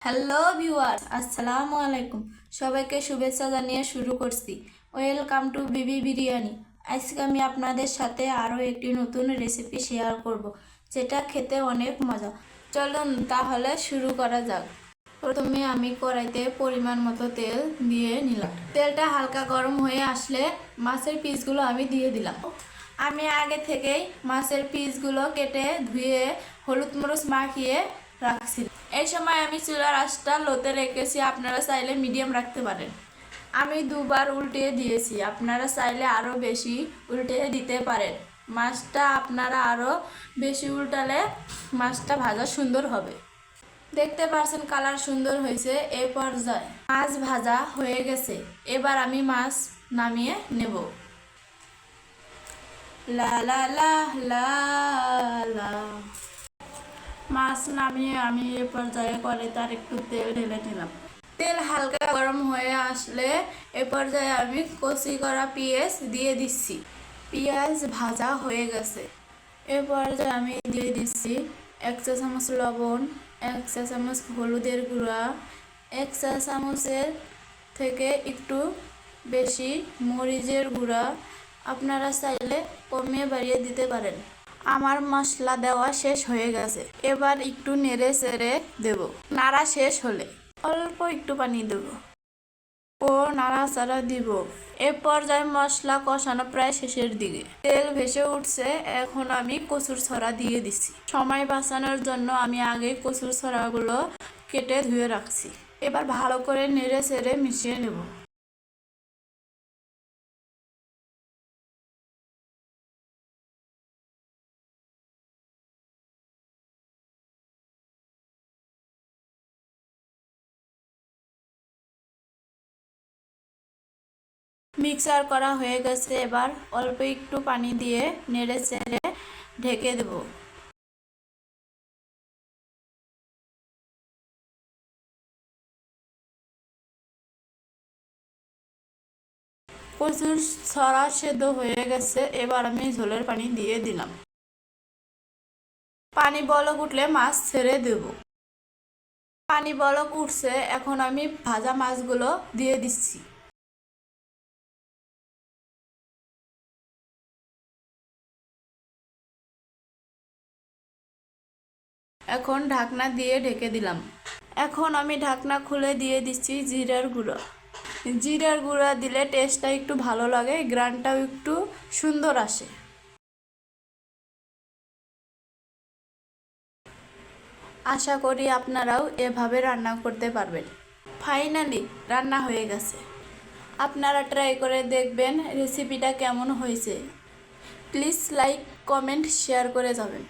Hello viewers, আসসালামু আলাইকুম। সবাইকে শুভেচ্ছা জানিয়ে শুরু করছি। ওয়েলকাম টু বিবি বিরিয়ানি। আজকে আমি আপনাদের সাথে আরও একটি নতুন রেসিপি শেয়ার করব, যেটা খেতে অনেক মজা। চলুন তাহলে শুরু করা যাক। প্রথমে আমি কড়াইতে পরিমাণ মতো তেল দিয়ে নিলাম। তেলটা হালকা গরম হয়ে আসলে মাছের পিসগুলো আমি দিয়ে দিলাম। আমি আগে থেকেই মাছের পিসগুলো কেটে ধুয়ে হলুদ মরিচ মাখিয়ে রাখছি। এই সময় আমি চুলার আঁচটা লোতে রেখেছি, আপনারা চাইলে মিডিয়াম রাখতে পারেন। আমি দুবার উল্টিয়ে দিয়েছি, আপনারা চাইলে আরও বেশি উল্টিয়ে দিতে পারেন। মাছটা আপনারা আরও বেশি উল্টালে মাছটা ভাজা সুন্দর হবে। দেখতে পাচ্ছেন কালার সুন্দর হয়েছে। এই পর্যায়ে মাছ ভাজা হয়ে গেছে, এবার আমি মাছ নামিয়ে নেব। লা লা লা লা লা। মাছ নামিয়ে আমি এ পর্যায়ে তার একটু তেল ঢেলে নিলাম। তেল হালকা গরম হয়ে আসলে এ পর্যায়ে আমি কচি করা পেঁয়াজ দিয়ে দিচ্ছি। পেঁয়াজ ভাজা হয়ে গেছে, এ পর্যায়ে আমি দিয়ে দিচ্ছি 1 চা চামচ লবণ, 1 চা চামচ হলুদের গুঁড়া, 1 চা চামচের থেকে একটু বেশি মরিচের গুঁড়া। আপনারা চাইলে কমিয়ে বাড়িয়ে দিতে পারেন। আমার মশলা দেওয়া শেষ হয়ে গেছে, এবার একটু নেড়ে চেড়ে দেব। নাড়া শেষ হলে অল্প একটু পানি দেব ও নাড়াচাড়া দিব। এ পর্যায়ে মশলা কষানো প্রায় শেষের দিকে, তেল ভেসে উঠছে। এখন আমি কচুর ছড়া দিয়ে দিচ্ছি। সময় বাঁচানোর জন্য আমি আগে কচুর ছড়াগুলো কেটে ধুয়ে রাখছি। এবার ভালো করে নেড়ে চেড়ে মিশিয়ে নেব। মিক্সার করা হয়ে গেছে, এবার অল্প একটু পানি দিয়ে নেড়ে চেড়ে ঢেকে দেব। কচুর ছড়া সেদ্ধ হয়ে গেছে, এবার আমি ঝোলের পানি দিয়ে দিলাম। পানি বলক উঠলে মাছ ছেড়ে দেব। পানি বলক উঠছে, এখন আমি ভাজা মাছগুলো দিয়ে দিচ্ছি। এখন ঢাকনা দিয়ে ঢেকে দিলাম। এখন আমি ঢাকনা খুলে দিয়ে দিচ্ছি জিরার গুঁড়ো। জিরার গুঁড়া দিলে টেস্টটা একটু ভালো লাগে, গ্রানটাও একটু সুন্দর আসে। আশা করি আপনারাও এভাবে রান্না করতে পারবেন। ফাইনালি রান্না হয়ে গেছে। আপনারা ট্রাই করে দেখবেন রেসিপিটা কেমন হয়েছে। প্লিজ লাইক, কমেন্ট, শেয়ার করে যাবেন।